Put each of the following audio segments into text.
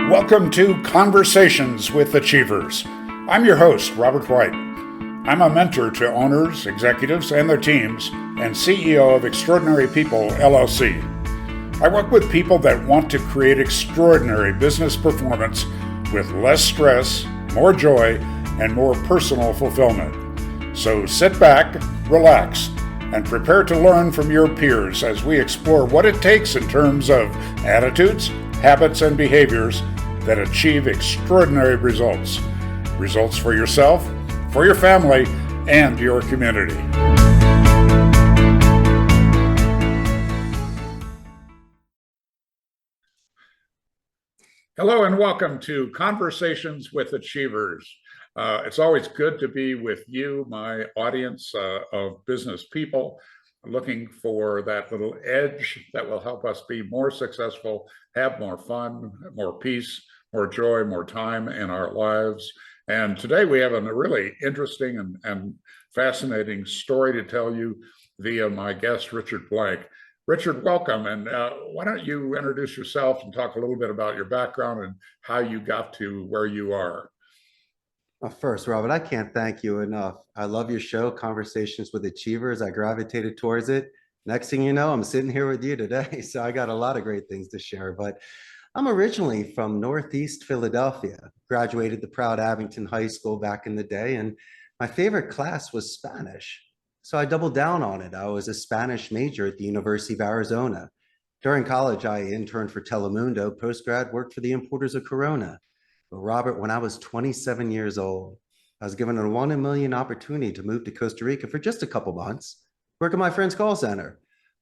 Welcome to Conversations with Achievers. I'm your host, Robert White. I'm a mentor to owners, executives, and their teams, and CEO of Extraordinary People, LLC. I work with people that want to create extraordinary business performance with less stress, more joy, and more personal fulfillment. So sit back, relax, and prepare to learn from your peers as we explore what it takes in terms of attitudes, habits, and behaviors that achieve extraordinary results. Results for yourself, for your family, and your community. Hello and welcome to Conversations with Achievers. It's always good to be with you, my audience of business people, looking for that little edge that will help us be more successful, have more fun, more peace, more joy, more time in our lives. And today we have a really interesting and fascinating story to tell you via my guest, Richard Blank. Richard, welcome. And why don't you introduce yourself and talk a little bit about your background and how you got to where you are. Well, first, Robert, I can't thank you enough. I love your show, Conversations with Achievers. I gravitated towards it. Next thing you know, I'm sitting here with you today. So I got a lot of great things to share. But I'm originally from Northeast Philadelphia, graduated the proud Abington High School back in the day. And my favorite class was Spanish. So I doubled down on it. I was a Spanish major at the University of Arizona. During college, I interned for Telemundo. Post-grad, worked for the importers of Corona. But Robert, when I was 27 years old, I was given a 1 in a million opportunity to move to Costa Rica for just a couple months, work at my friend's call center.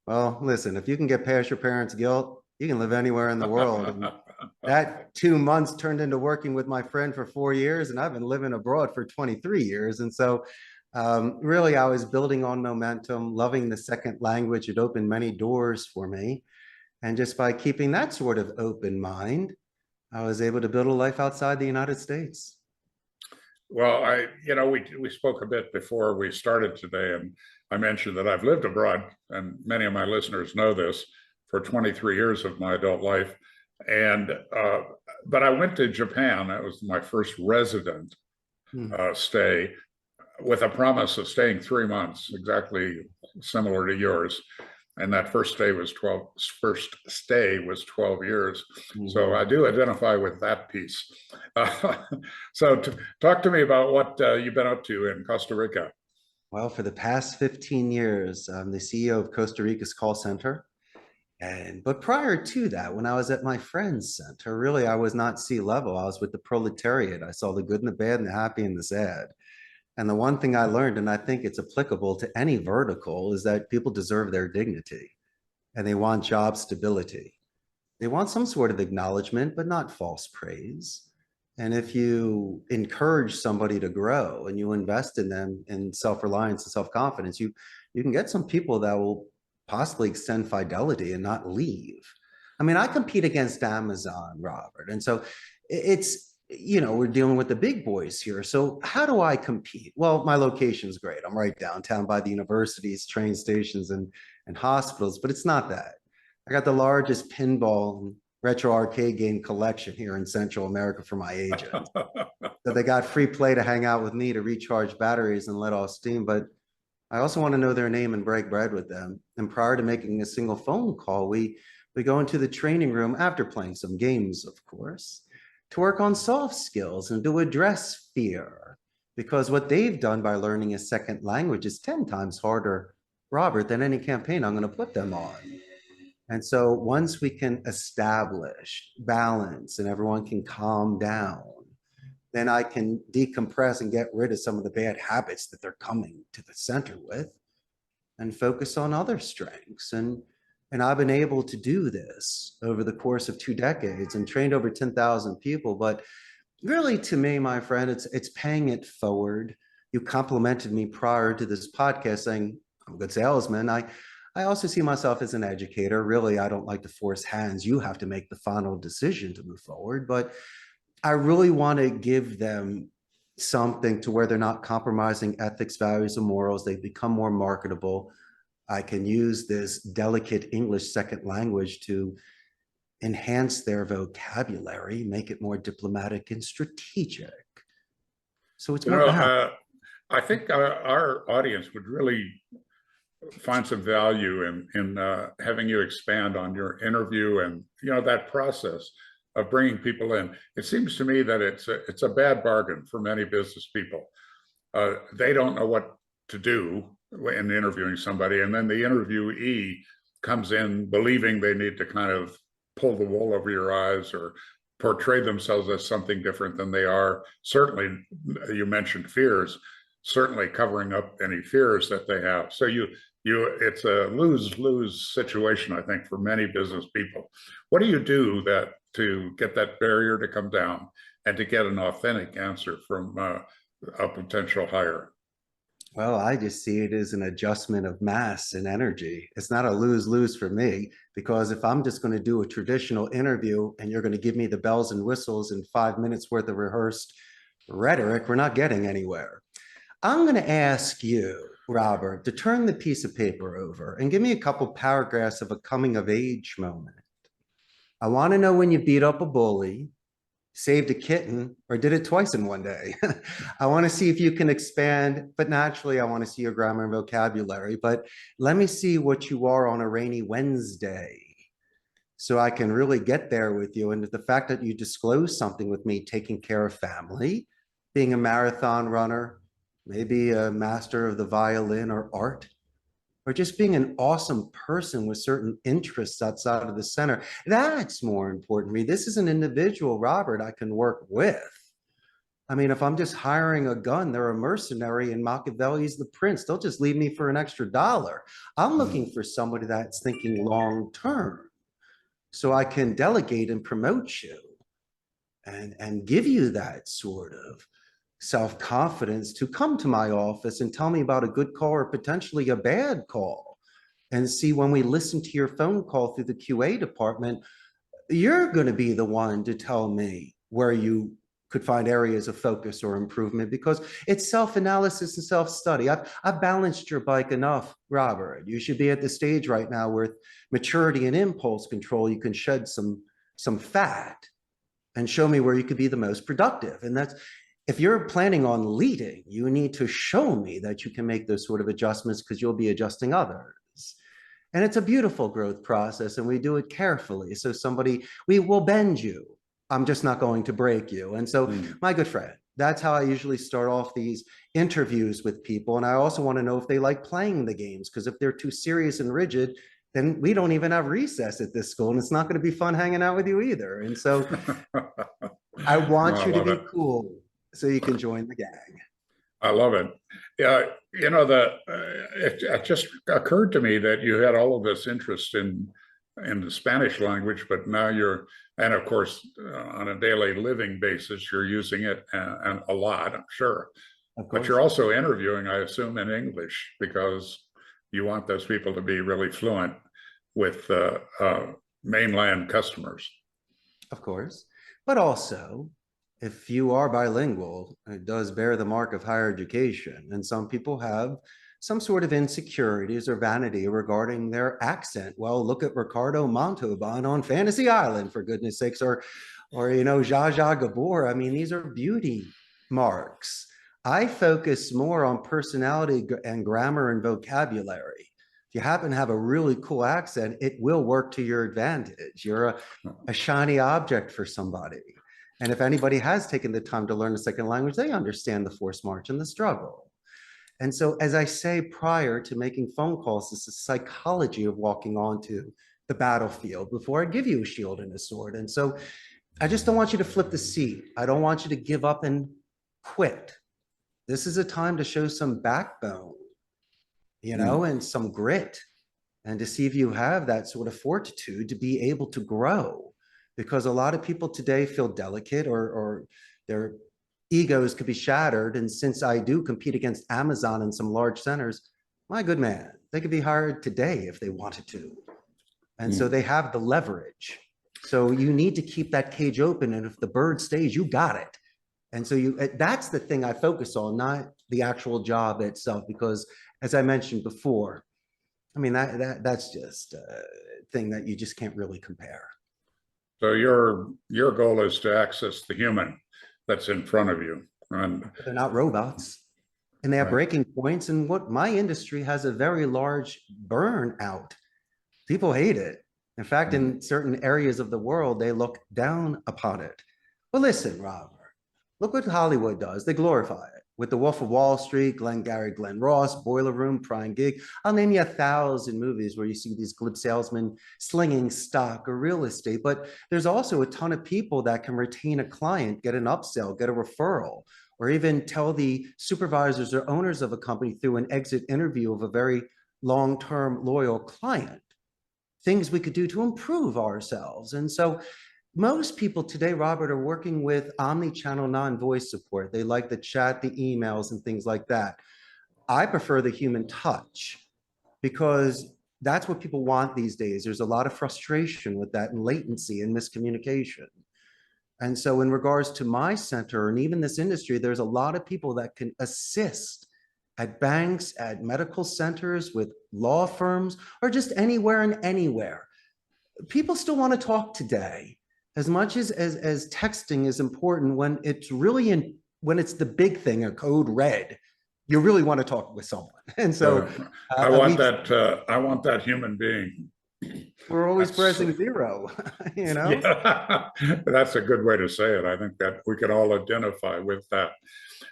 Well, listen, if you can get past your parents' guilt, you can live anywhere in the world. And that 2 months turned into working with my friend for 4 years, and I've been living abroad for 23 years. And so really, I was building on momentum, loving the second language. It opened many doors for me. And just by keeping that sort of open mind, I was able to build a life outside the United States. Well, we spoke a bit before we started today, and I mentioned that I've lived abroad, and many of my listeners know this, for 23 years of my adult life. And but I went to Japan. That was my first resident stay, with a promise of staying 3 months, exactly similar to yours. And that first stay was 12 years. Mm-hmm. So I do identify with that piece. So talk to me about what you've been up to in Costa Rica. Well, for the past 15 years, I'm the CEO of Costa Rica's call center. But prior to that, when I was at my friend's center, really, I was not C-level. I was with the proletariat. I saw the good and the bad and the happy and the sad. And the one thing I learned, and I think it's applicable to any vertical, is that people deserve their dignity and they want job stability. They want some sort of acknowledgement, but not false praise. And if you encourage somebody to grow and you invest in them in self-reliance and self-confidence, you can get some people that will possibly extend fidelity and not leave. I mean, I compete against Amazon, Robert. And so we're dealing with the big boys here. So how do I compete? Well, my location's great. I'm right downtown by the universities, train stations, and hospitals, but it's not that. I got the largest pinball and retro arcade game collection here in Central America for my agent. So they got free play to hang out with me to recharge batteries and let off steam, but I also want to know their name and break bread with them. And prior to making a single phone call, we go into the training room after playing some games, of course, to work on soft skills and to address fear, because what they've done by learning a second language is 10 times harder, Robert, than any campaign I'm going to put them on. And so once we can establish balance and everyone can calm down, then I can decompress and get rid of some of the bad habits that they're coming to the center with and focus on other strengths. And I've been able to do this over the course of 2 decades and trained over 10,000 people. But really, to me, my friend, it's paying it forward. You complimented me prior to this podcast saying, I'm a good salesman. I also see myself as an educator. Really, I don't like to force hands. You have to make the final decision to move forward. But I really want to give them something to where they're not compromising ethics, values, and morals. They become more marketable. I can use this delicate English second language to enhance their vocabulary, make it more diplomatic and strategic. So it's You more know, balance. I think our audience would really find some value in having you expand on your interview and that process of bringing people in. It seems to me that it's a bad bargain for many business people. They don't know what to do in interviewing somebody, and then the interviewee comes in believing they need to kind of pull the wool over your eyes or portray themselves as something different than they are. Certainly, you mentioned fears, certainly covering up any fears that they have. So it's a lose-lose situation, I think, for many business people. What do you do to get that barrier to come down and to get an authentic answer from a potential hire? Well, I just see it as an adjustment of mass and energy. It's not a lose-lose for me, because if I'm just going to do a traditional interview and you're going to give me the bells and whistles and 5 minutes worth of rehearsed rhetoric, we're not getting anywhere. I'm going to ask you, Robert, to turn the piece of paper over and give me a couple paragraphs of a coming of age moment. I want to know when you beat up a bully, saved a kitten, or did it twice in one day. I want to see if you can expand, but naturally I want to see your grammar and vocabulary. But let me see what you are on a rainy Wednesday so I can really get there with you. And the fact that you disclose something with me, taking care of family, being a marathon runner, maybe a master of the violin or art, or just being an awesome person with certain interests outside of the center. That's more important to me. This is an individual, Robert, I can work with. I mean, if I'm just hiring a gun, they're a mercenary and Machiavelli's the prince. They'll just leave me for an extra dollar. I'm looking for somebody that's thinking long term so I can delegate and promote you and give you that sort of self-confidence to come to my office and tell me about a good call or potentially a bad call. And see, when we listen to your phone call through the QA department, you're going to be the one to tell me where you could find areas of focus or improvement, because it's self-analysis and self-study. I've balanced your bike enough, Robert. You should be at the stage right now where maturity and impulse control, you can shed some fat and show me where you could be the most productive. And that's, if you're planning on leading, you need to show me that you can make those sort of adjustments, because you'll be adjusting others. And it's a beautiful growth process, and we do it carefully. So we will bend you. I'm just not going to break you. And so, my good friend, that's how I usually start off these interviews with people. And I also want to know if they like playing the games, because if they're too serious and rigid, then we don't even have recess at this school, and it's not going to be fun hanging out with you either. And so I want you to be cool so you can join the gang. I love it. Yeah, it just occurred to me that you had all of this interest in the Spanish language, but now and of course, on a daily living basis, you're using it and a lot, I'm sure. But you're also interviewing, I assume, in English, because you want those people to be really fluent with mainland customers. Of course, but also, if you are bilingual, it does bear the mark of higher education. And some people have some sort of insecurities or vanity regarding their accent. Well, look at Ricardo Montalban on Fantasy Island, for goodness sakes, or Zsa Zsa Gabor. I mean, these are beauty marks. I focus more on personality and grammar and vocabulary. If you happen to have a really cool accent, it will work to your advantage. You're a shiny object for somebody. And if anybody has taken the time to learn a second language, they understand the forced march and the struggle. And so, as I say, prior to making phone calls, it's the psychology of walking onto the battlefield before I give you a shield and a sword. And so I just don't want you to flip the seat. I don't want you to give up and quit. This is a time to show some backbone, and some grit, and to see if you have that sort of fortitude to be able to grow. Because a lot of people today feel delicate, or their egos could be shattered. And since I do compete against Amazon and some large centers, my good man, they could be hired today if they wanted to. And so they have the leverage. So you need to keep that cage open. And if the bird stays, you got it. And so that's the thing I focus on, not the actual job itself. Because as I mentioned before, I mean, that's just a thing that you just can't really compare. So your goal is to access the human that's in front of you. And They're not robots, and they have right. breaking points. And what my industry has a very large burnout. People hate it. In fact, in certain areas of the world, they look down upon it. But listen, Robert, look what Hollywood does. They glorify it with The Wolf of Wall Street, Glengarry Glen Ross, Boiler Room, Prime Gig. I'll name you 1,000 movies where you see these glib salesmen slinging stock or real estate. But there's also a ton of people that can retain a client, get an upsell, get a referral, or even tell the supervisors or owners of a company through an exit interview of a very long-term loyal client things we could do to improve ourselves. And so most people today, Robert, are working with omni-channel non-voice support. They like the chat, the emails, and things like that. I prefer the human touch because that's what people want these days. There's a lot of frustration with that and latency and miscommunication. And so in regards to my center and even this industry, there's a lot of people that can assist at banks, at medical centers, with law firms, or just anywhere and anywhere. People still want to talk today. As much as texting is important, when it's really when it's the big thing, a code red, you really want to talk with someone. And so I want that human being. we're always That's pressing zero, you know? yeah, that's a good way to say it. I think that we can all identify with that.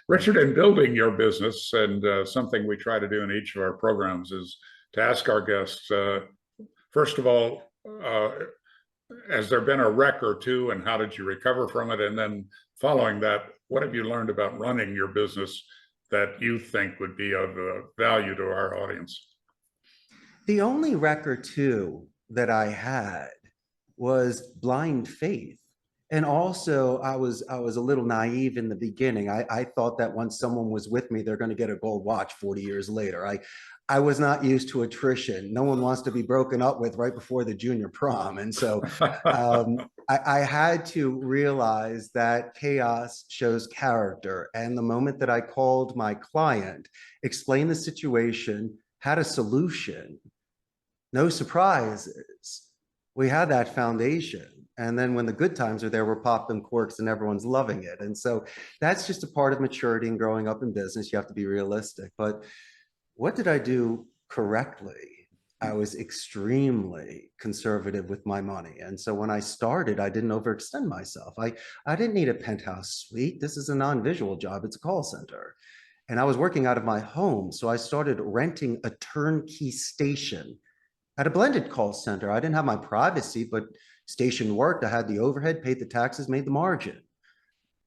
Richard, in building your business, and something we try to do in each of our programs is to ask our guests, first of all, has there been a wreck or two, and how did you recover from it? And then following that, what have you learned about running your business that you think would be of value to our audience? The only wreck or two that I had was blind faith. And also I was a little naive in the beginning. I thought that once someone was with me, they're going to get a gold watch 40 years later. I was not used to attrition. No one wants to be broken up with right before the junior prom. And so I had to realize that chaos shows character. And the moment that I called my client, explained the situation, had a solution, no surprises. We had that foundation. And then when the good times are there, we're popping corks and everyone's loving it. And so that's just a part of maturity and growing up in business. You have to be realistic. But what did I do correctly? I was extremely conservative with my money. And so when I started, I didn't overextend myself. I didn't need a penthouse suite. This is a non-visual job. It's a call center. And I was working out of my home. So I started renting a turnkey station at a blended call center. I didn't have my privacy, but station worked. I had the overhead, paid the taxes, made the margin.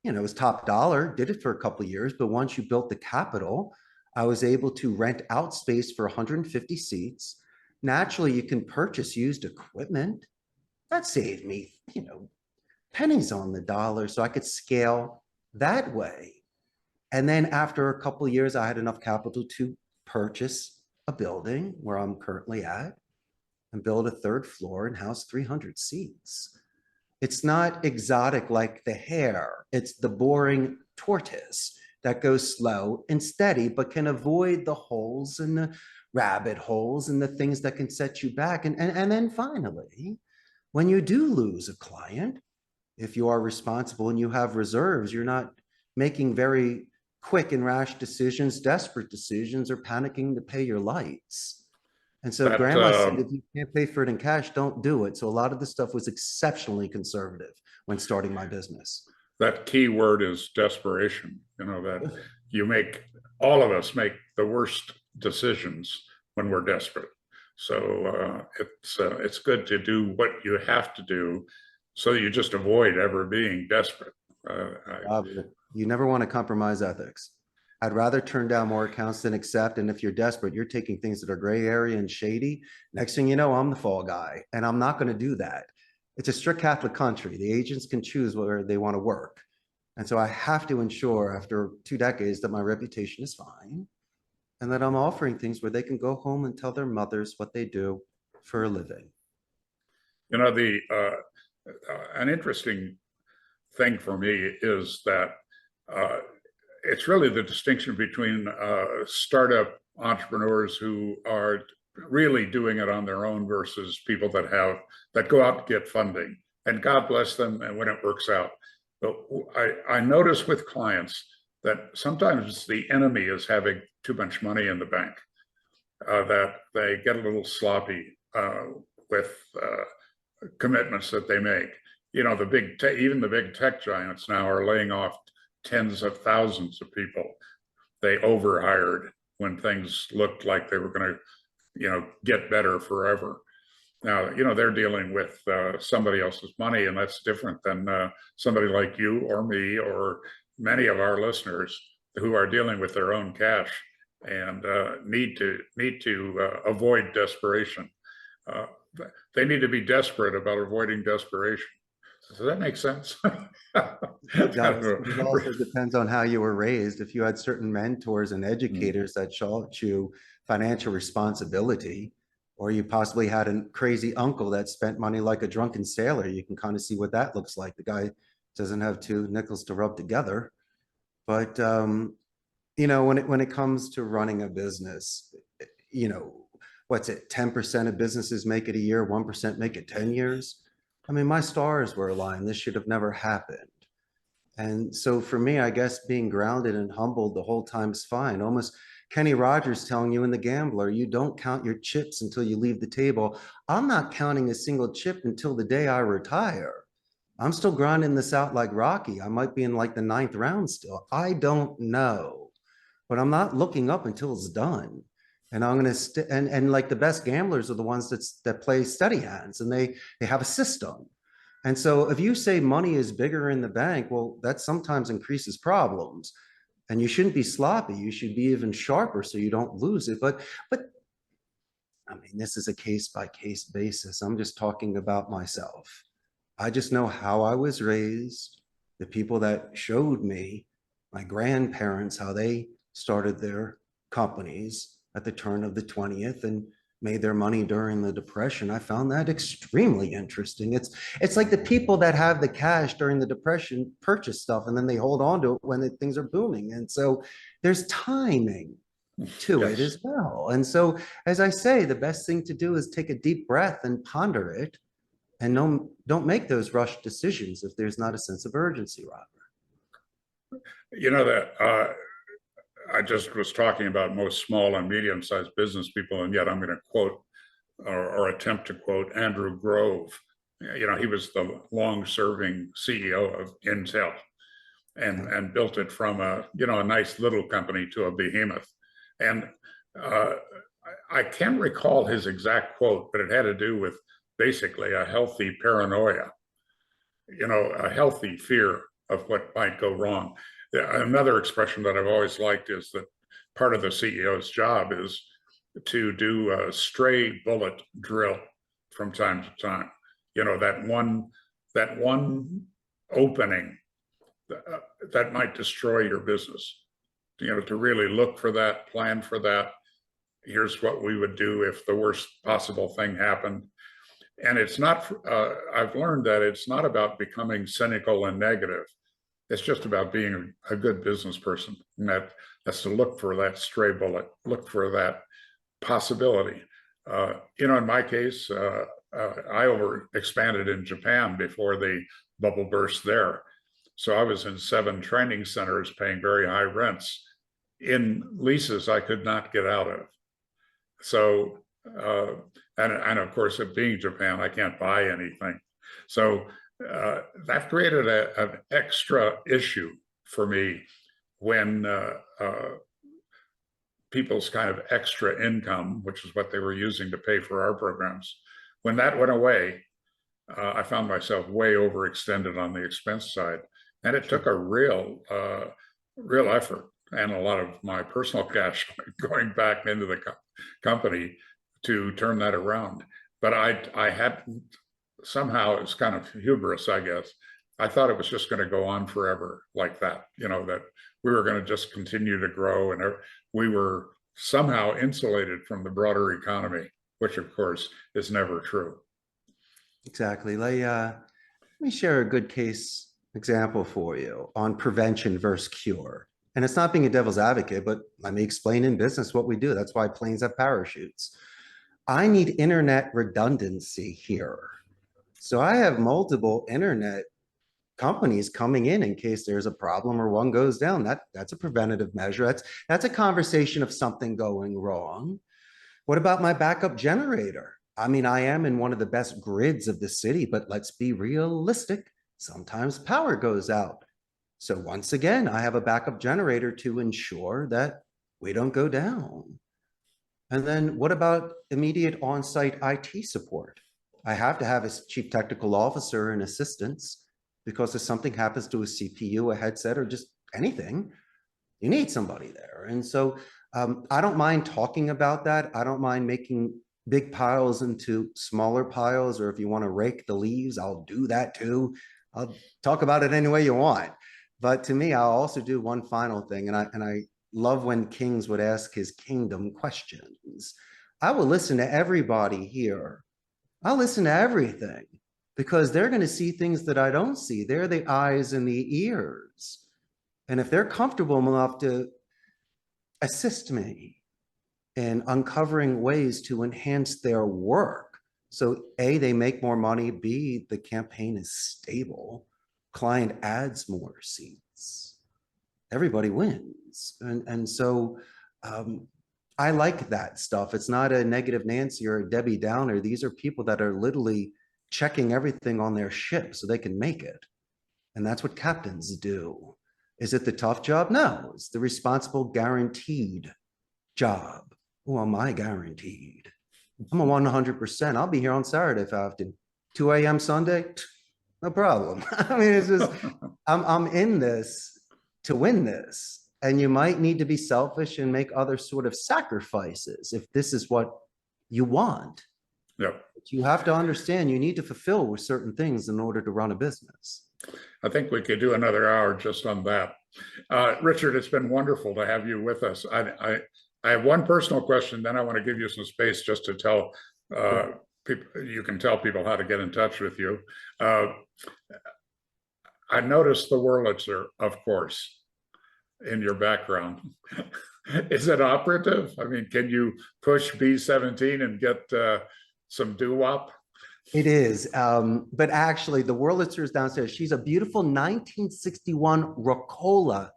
You know, it was top dollar, did it for a couple of years. But once you built the capital, I was able to rent out space for 150 seats. Naturally, you can purchase used equipment. That saved me, pennies on the dollar. So I could scale that way. And then after a couple of years, I had enough capital to purchase a building where I'm currently at and build a third floor and house 300 seats. It's not exotic like the hare. It's the boring tortoise that goes slow and steady, but can avoid the holes and the rabbit holes and the things that can set you back. And then finally, when you do lose a client, if you are responsible and you have reserves, you're not making very quick and rash decisions, desperate decisions, or panicking to pay your lights. And so That grandma said, if you can't pay for it in cash, don't do it. So a lot of the stuff was exceptionally conservative when starting my business. that key word is desperation. That you make, all of us make the worst decisions when we're desperate. So it's good to do what you have to do, so you just avoid ever being desperate. You never want to compromise ethics. I'd rather turn down more accounts than accept. And if you're desperate, you're taking things that are gray area and shady. Next thing you know, I'm the fall guy, and I'm not going to do that. It's a strict Catholic country. The agents can choose where they want to work. And so I have to ensure after 2 decades that my reputation is fine and that I'm offering things where they can go home and tell their mothers what they do for a living. The an interesting thing for me is that it's really the distinction between startup entrepreneurs who are really doing it on their own versus people that go out to get funding and God bless them and when it works out. But I notice with clients that sometimes the enemy is having too much money in the bank, that they get a little sloppy with commitments that they make. You know, even the big tech giants now are laying off tens of thousands of people. They overhired when things looked like they were going to, get better forever. Now, they're dealing with somebody else's money, and that's different than somebody like you or me or many of our listeners who are dealing with their own cash and need to avoid desperation. They need to be desperate about avoiding desperation. Does that make sense? It does. It also depends on how you were raised. If you had certain mentors and educators that taught you financial responsibility, or you possibly had a crazy uncle that spent money like a drunken sailor, you can kind of see what that looks like. The guy doesn't have two nickels to rub together. But when it comes to running a business, what's it? 10% of businesses make it a year, 1% make it 10 years. I mean, my stars were aligned. This should have never happened. And so for me, I guess being grounded and humbled the whole time is fine. Almost Kenny Rogers telling you in The Gambler, you don't count your chips until you leave the table. I'm not counting a single chip until the day I retire. I'm still grinding this out like Rocky. I might be in like the 9th round still. I don't know, but I'm not looking up until it's done. And I'm going to, and like the best gamblers are the ones that play steady hands, and they have a system. And so if you say money is bigger in the bank, well, that sometimes increases problems, and you shouldn't be sloppy. You should be even sharper so you don't lose it. But I mean, this is a case by case basis. I'm just talking about myself. I just know how I was raised, the people that showed me, my grandparents, how they started their companies at the turn of the 20th and made their money during the Depression. I found that extremely interesting. It's like the people that have the cash during the Depression purchase stuff and then they hold on to it when things are booming. And so there's timing to it as well. And so, as I say, the best thing to do is take a deep breath and ponder it, and don't make those rushed decisions if there's not a sense of urgency, Robert. You know that I just was talking about most small and medium-sized business people, and yet I'm going to quote or attempt to quote Andrew Grove. He was the long-serving CEO of Intel, and built it from a nice little company to a behemoth. And I can't recall his exact quote, but it had to do with basically a healthy paranoia, a healthy fear of what might go wrong. Another expression that I've always liked is that part of the CEO's job is to do a stray bullet drill from time to time. That one opening that might destroy your business. To really look for that, plan for that. Here's what we would do if the worst possible thing happened. And it's not, I've learned that it's not about becoming cynical and negative. It's just about being a good business person. And that's to look for that stray bullet, look for that possibility. In my case, I overexpanded in Japan before the bubble burst there. So I was in 7 training centers paying very high rents in leases I could not get out of. So, and of course, it being Japan, I can't buy anything. So that created an extra issue for me when people's kind of extra income, which is what they were using to pay for our programs, when that went away, I found myself way overextended on the expense side. And it took a real effort and a lot of my personal cash going back into the company to turn that around. But I had somehow, it's kind of hubris, I guess. I thought it was just going to go on forever like that, that we were going to just continue to grow and we were somehow insulated from the broader economy, which of course is never true. Exactly. Let me share a good case example for you on prevention versus cure. And it's not being a devil's advocate, but let me explain in business what we do. That's why planes have parachutes. I need internet redundancy here. So I have multiple internet companies coming in case there's a problem or one goes down. That's a preventative measure. That's a conversation of something going wrong. What about my backup generator? I mean, I am in one of the best grids of the city, but let's be realistic. Sometimes power goes out. So once again, I have a backup generator to ensure that we don't go down. And then what about immediate on-site IT support? I have to have a chief technical officer and assistants because if something happens to a CPU, a headset, or just anything, you need somebody there. And so I don't mind talking about that. I don't mind making big piles into smaller piles, or if you want to rake the leaves, I'll do that too. I'll talk about it any way you want. But to me, I'll also do one final thing, and I love when kings would ask his kingdom questions. I will listen to everybody here. I'll listen to everything because they're going to see things that I don't see. They're the eyes and the ears. And if they're comfortable enough to assist me in uncovering ways to enhance their work, so A, they make more money, B, the campaign is stable, client adds more seats, everybody wins. And so I like that stuff. It's not a negative Nancy or a Debbie Downer. These are people that are literally checking everything on their ship so they can make it. And that's what captains do. Is it the tough job? No, it's the responsible, guaranteed job. Who am I guaranteed? I'm a 100%. I'll be here on Saturday if I have to. 2 a.m. Sunday, no problem. I mean, it's just, I'm in this to win this. And you might need to be selfish and make other sort of sacrifices if this is what you want. Yep. But you have to understand you need to fulfill with certain things in order to run a business. I think we could do another hour just on that. Richard, it's been wonderful to have you with us. I have one personal question, then I want to give you some space just to tell people, you can tell people how to get in touch with you. I noticed the Wurlitzer, of course, in your background. Is it operative? I mean, can you push B17 and get some doo-wop? It is, but actually the Wurlitzer is downstairs. She's a beautiful 1961 Rocola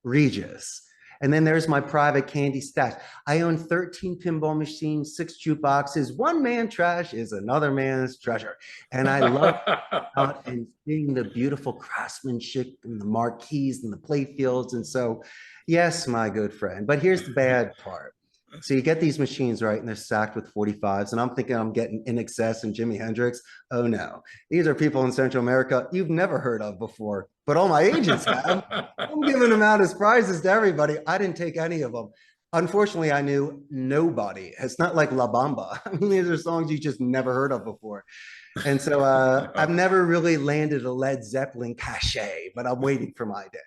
Regis. And then there's my private candy stash. I own 13 pinball machines, 6 jukeboxes. One man trash is another man's treasure. And I love out and seeing the beautiful craftsmanship and the marquees and the play fields. And so, yes, my good friend. But here's the bad part. So you get these machines, right, and they're stacked with 45s, and I'm thinking I'm getting In Excess and Jimi Hendrix. Oh no, these are people in Central America you've never heard of before, but all my agents have. I'm giving them out as prizes to everybody. I didn't take any of them. Unfortunately, I knew nobody. It's not like La Bamba. I mean, these are songs you just never heard of before. And so I've never really landed a Led Zeppelin cachet, but I'm waiting for my day.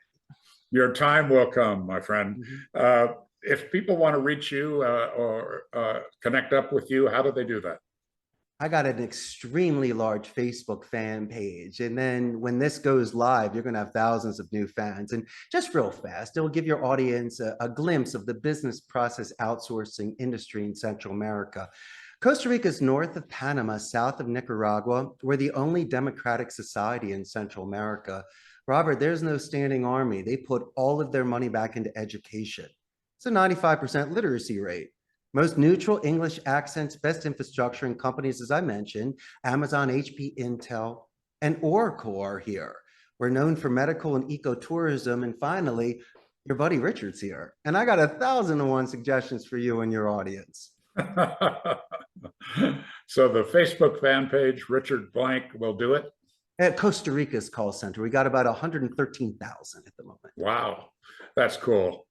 Your time will come, my friend. If people want to reach you or connect up with you, how do they do that? I got an extremely large Facebook fan page. And then when this goes live, you're going to have thousands of new fans. And just real fast, it'll give your audience a glimpse of the business process outsourcing industry in Central America. Costa Rica is north of Panama, south of Nicaragua. We're the only democratic society in Central America. Robert, there's no standing army. They put all of their money back into education. It's a 95% literacy rate. Most neutral English accents, best infrastructure, and companies, as I mentioned, Amazon, HP, Intel, and Oracle are here. We're known for medical and ecotourism. And finally, your buddy Richard's here. And I got 1,001 suggestions for you and your audience. So the Facebook fan page, Richard Blank, will do it? At Costa Rica's call center, we got about 113,000 at the moment. Wow, that's cool.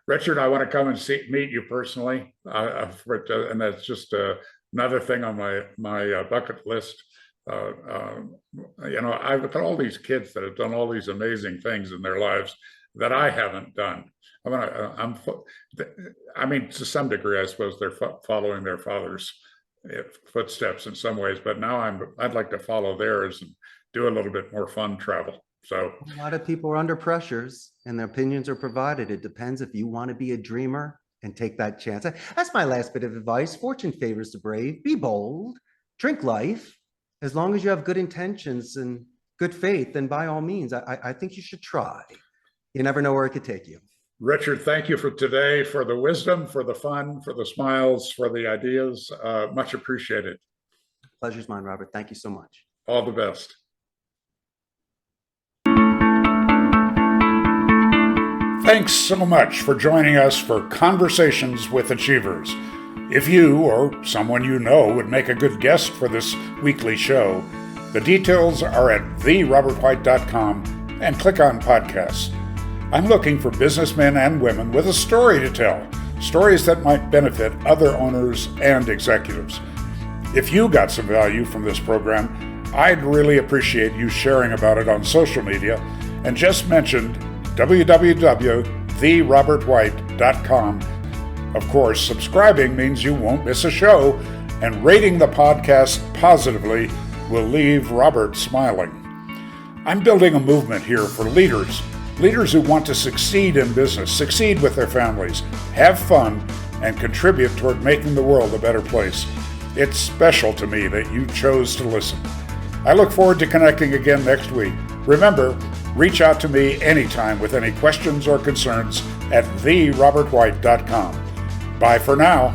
Richard, I want to come and meet you personally, and that's just another thing on my bucket list. You know, I've got all these kids that have done all these amazing things in their lives that I haven't done. I mean, to some degree, I suppose they're following their father's footsteps in some ways, but now I'd like to follow theirs and do a little bit more fun travel. So a lot of people are under pressures and their opinions are provided. It depends if you want to be a dreamer and take that chance. That's my last bit of advice. Fortune favors the brave. Be bold, drink life, as long as you have good intentions and good faith, then by all means, I think you should try. You never know where it could take you. Richard, thank you for today, for the wisdom, for the fun, for the smiles, for the ideas. Much appreciated. Pleasure's mine, Robert. Thank you so much. All the best. Thanks so much for joining us for Conversations with Achievers. If you or someone you know would make a good guest for this weekly show, the details are at therobertwhite.com and click on podcasts. I'm looking for businessmen and women with a story to tell, stories that might benefit other owners and executives. If you got some value from this program, I'd really appreciate you sharing about it on social media and just mention www.therobertwhite.com. Of course, subscribing means you won't miss a show, and rating the podcast positively will leave Robert smiling. I'm building a movement here for leaders who want to succeed in business, succeed with their families, have fun, and contribute toward making the world a better place. It's special to me that you chose to listen. I look forward to connecting again next week. Remember, reach out to me anytime with any questions or concerns at therobertwhite.com. Bye for now.